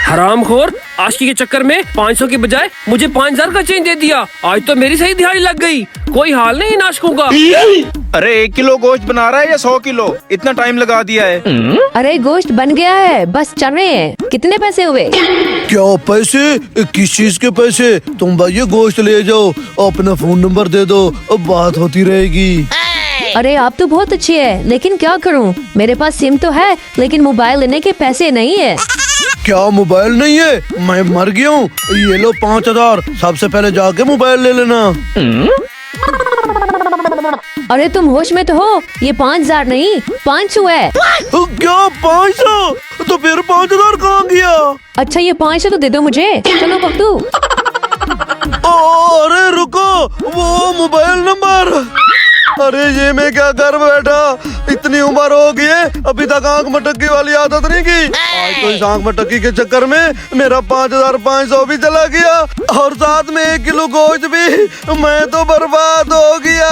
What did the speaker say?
हरामखोर, आशिकी के चक्कर में 500 की बजाय मुझे 5000 का चेंज दे दिया। आज तो मेरी सही दिहाड़ी लग गई। कोई हाल नहीं इन आशिकों का। अरे 1 किलो गोश्त बना रहा है या 100 किलो? इतना टाइम लगा दिया है। अरे गोश्त बन गया है, बस चल रहे हैं। कितने पैसे हुए? क्या पैसे? किस चीज के पैसे? तुम भाई गोश्त ले जाओ, अपना फोन नंबर दे दो, अब बात होती रहेगी। अरे आप तो बहुत अच्छे हैं, लेकिन क्या करूं? मेरे पास सिम तो है, लेकिन मोबाइल लेने के पैसे नहीं है। क्या मोबाइल नहीं है? मैं मर गया हूँ। ये लो 5000, सबसे पहले जाके मोबाइल ले लेना। अरे तुम होश में तो हो? ये 5000 नहीं 500 है। क्या 500? तो फिर 5000 कहाँ गया? अच्छा ये 500 तो दे दो मुझे। चलो पप्पू। अरे रुको, वो मोबाइल नंबर। अरे ये मैं क्या कर बैठा? इतनी उम्र हो गई है, अभी तक आंख मटकी वाली आदत नहीं की। आज तो इस आंख मटकी के चक्कर में मेरा 5500 भी चला गया, और साथ में 1 किलो गोश्त भी। मैं तो बर्बाद हो गया।